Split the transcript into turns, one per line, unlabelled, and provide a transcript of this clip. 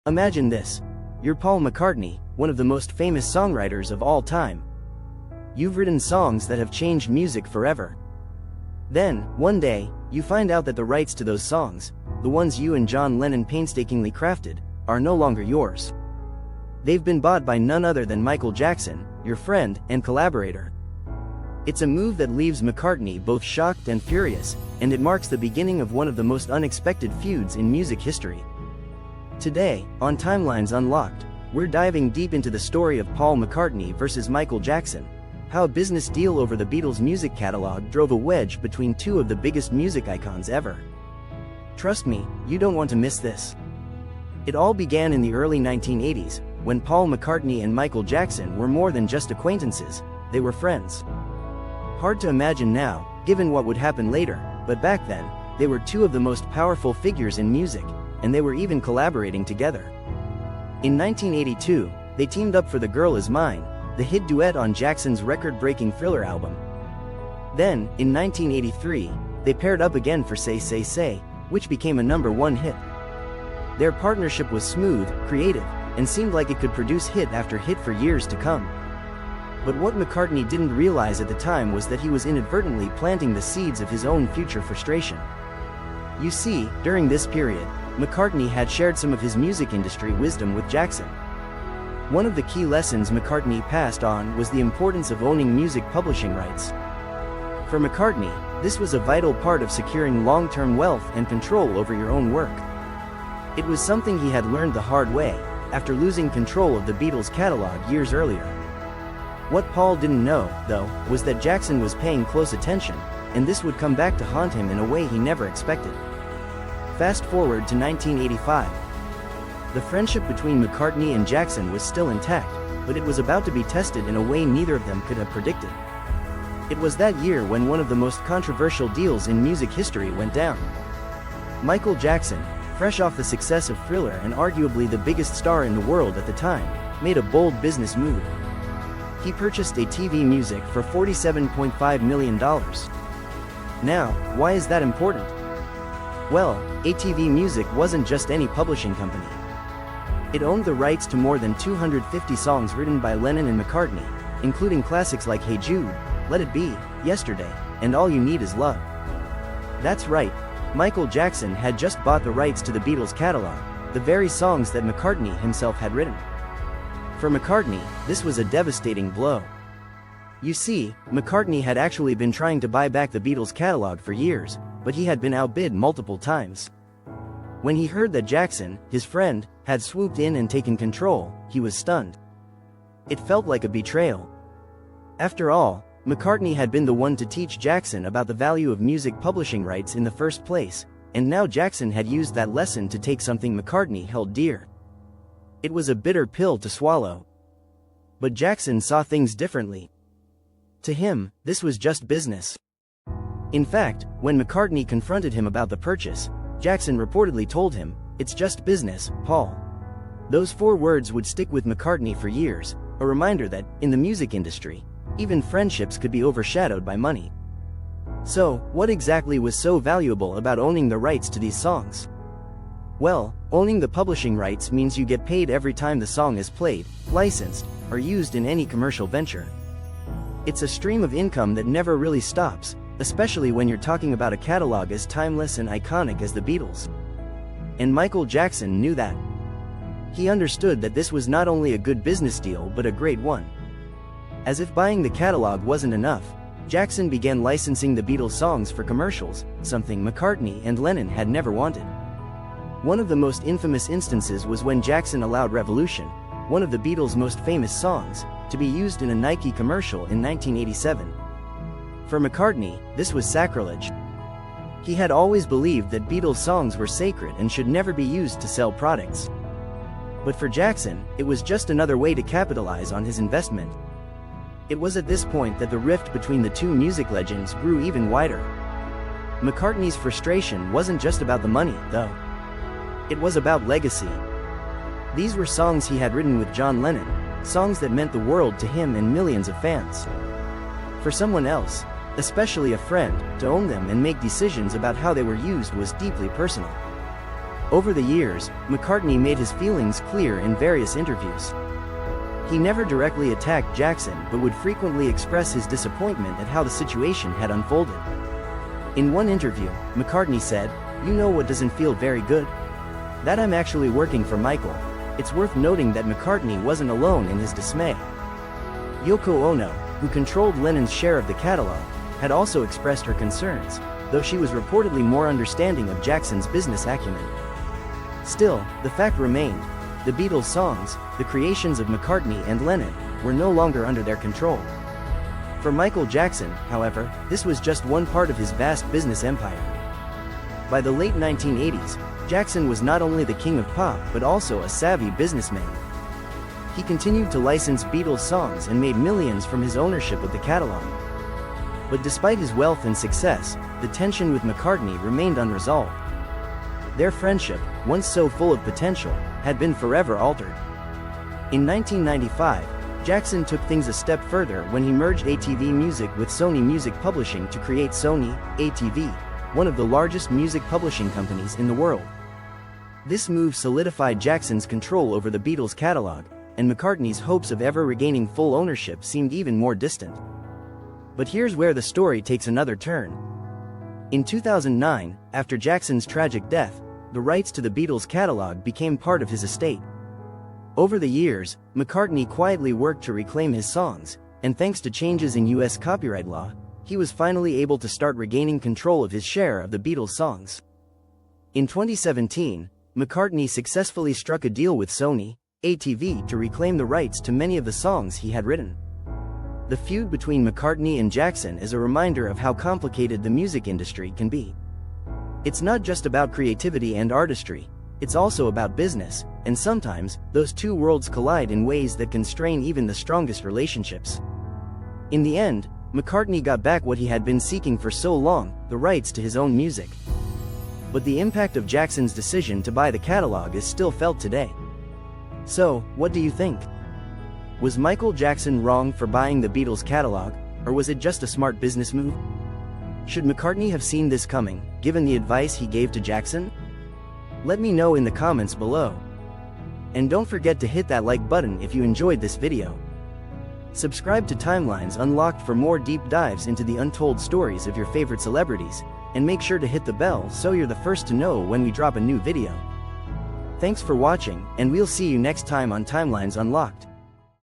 Imagine this. You're Paul McCartney, one of the most famous songwriters of all time. You've written songs that have changed music forever. Then, one day, you find out that the rights to those songs, the ones you and John Lennon painstakingly crafted, are no longer yours. They've been bought by none other than Michael Jackson, your friend and collaborator. It's a move that leaves McCartney both shocked and furious, and it marks the beginning of one of the most unexpected feuds in music history. Today, on Timelines Unlocked, we're diving deep into the story of Paul McCartney versus Michael Jackson, how a business deal over the Beatles' music catalog drove a wedge between two of the biggest music icons ever. Trust me, you don't want to miss this. It all began in the early 1980s, when Paul McCartney and Michael Jackson were more than just acquaintances, they were friends. Hard to imagine now, given what would happen later, but back then, they were two of the most powerful figures in music, and they were even collaborating together. In 1982, they teamed up for The Girl Is Mine, the hit duet on Jackson's record-breaking Thriller album. Then, in 1983, they paired up again for Say Say Say, which became a #1 hit. Their partnership was smooth, creative, and seemed like it could produce hit after hit for years to come. But what McCartney didn't realize at the time was that he was inadvertently planting the seeds of his own future frustration. You see, during this period, McCartney had shared some of his music industry wisdom with Jackson. One of the key lessons McCartney passed on was the importance of owning music publishing rights. For McCartney, this was a vital part of securing long-term wealth and control over your own work. It was something he had learned the hard way, after losing control of the Beatles' catalog years earlier. What Paul didn't know, though, was that Jackson was paying close attention, and this would come back to haunt him in a way he never expected. Fast forward to 1985. The friendship between McCartney and Jackson was still intact, but it was about to be tested in a way neither of them could have predicted. It was that year when one of the most controversial deals in music history went down. Michael Jackson, fresh off the success of Thriller and arguably the biggest star in the world at the time, made a bold business move. He purchased ATV Music for $47.5 million. Now, why is that important? Well, ATV Music wasn't just any publishing company. It owned the rights to more than 250 songs written by Lennon and McCartney, including classics like Hey Jude, Let It Be, Yesterday, and All You Need Is Love. That's right, Michael Jackson had just bought the rights to the Beatles' catalog, the very songs that McCartney himself had written. For McCartney, this was a devastating blow. You see, McCartney had actually been trying to buy back the Beatles' catalog for years, but he had been outbid multiple times. When he heard that Jackson, his friend, had swooped in and taken control, he was stunned. It felt like a betrayal. After all, McCartney had been the one to teach Jackson about the value of music publishing rights in the first place, and now Jackson had used that lesson to take something McCartney held dear. It was a bitter pill to swallow. But Jackson saw things differently. To him, this was just business. In fact, when McCartney confronted him about the purchase, Jackson reportedly told him, "It's just business, Paul." Those 4 words would stick with McCartney for years, a reminder that, in the music industry, even friendships could be overshadowed by money. So, what exactly was so valuable about owning the rights to these songs? Well, owning the publishing rights means you get paid every time the song is played, licensed, or used in any commercial venture. It's a stream of income that never really stops, especially when you're talking about a catalog as timeless and iconic as the Beatles. And Michael Jackson knew that. He understood that this was not only a good business deal but a great one. As if buying the catalog wasn't enough, Jackson began licensing the Beatles songs for commercials, something McCartney and Lennon had never wanted. One of the most infamous instances was when Jackson allowed Revolution, one of the Beatles' most famous songs, to be used in a Nike commercial in 1987. For McCartney, this was sacrilege. He had always believed that Beatles songs were sacred and should never be used to sell products. But for Jackson, it was just another way to capitalize on his investment. It was at this point that the rift between the two music legends grew even wider. McCartney's frustration wasn't just about the money, though. It was about legacy. These were songs he had written with John Lennon, songs that meant the world to him and millions of fans. For someone else, especially a friend, to own them and make decisions about how they were used was deeply personal. Over the years, McCartney made his feelings clear in various interviews. He never directly attacked Jackson but would frequently express his disappointment at how the situation had unfolded. In one interview, McCartney said, "You know what doesn't feel very good? That I'm actually working for Michael." It's worth noting that McCartney wasn't alone in his dismay. Yoko Ono, who controlled Lennon's share of the catalog, had also expressed her concerns, though she was reportedly more understanding of Jackson's business acumen. Still, the fact remained, the Beatles songs, the creations of McCartney and Lennon, were no longer under their control. For Michael Jackson, however, this was just one part of his vast business empire. By the late 1980s, Jackson was not only the king of pop but also a savvy businessman. He continued to license Beatles songs and made millions from his ownership of the catalog. But despite his wealth and success, the tension with McCartney remained unresolved. Their friendship, once so full of potential, had been forever altered. In 1995, Jackson took things a step further when he merged ATV Music with Sony Music Publishing to create Sony ATV, one of the largest music publishing companies in the world. This move solidified Jackson's control over the Beatles' catalog, and McCartney's hopes of ever regaining full ownership seemed even more distant. But here's where the story takes another turn. In 2009, after Jackson's tragic death, the rights to the Beatles' catalog became part of his estate. Over the years, McCartney quietly worked to reclaim his songs, and thanks to changes in US copyright law, he was finally able to start regaining control of his share of the Beatles' songs. In 2017, McCartney successfully struck a deal with Sony ATV to reclaim the rights to many of the songs he had written. The feud between McCartney and Jackson is a reminder of how complicated the music industry can be. It's not just about creativity and artistry, it's also about business, and sometimes, those two worlds collide in ways that can strain even the strongest relationships. In the end, McCartney got back what he had been seeking for so long, the rights to his own music. But the impact of Jackson's decision to buy the catalog is still felt today. So, what do you think? Was Michael Jackson wrong for buying the Beatles' catalog, or was it just a smart business move? Should McCartney have seen this coming, given the advice he gave to Jackson? Let me know in the comments below. And don't forget to hit that like button if you enjoyed this video. Subscribe to Timelines Unlocked for more deep dives into the untold stories of your favorite celebrities, and make sure to hit the bell so you're the first to know when we drop a new video. Thanks for watching, and we'll see you next time on Timelines Unlocked.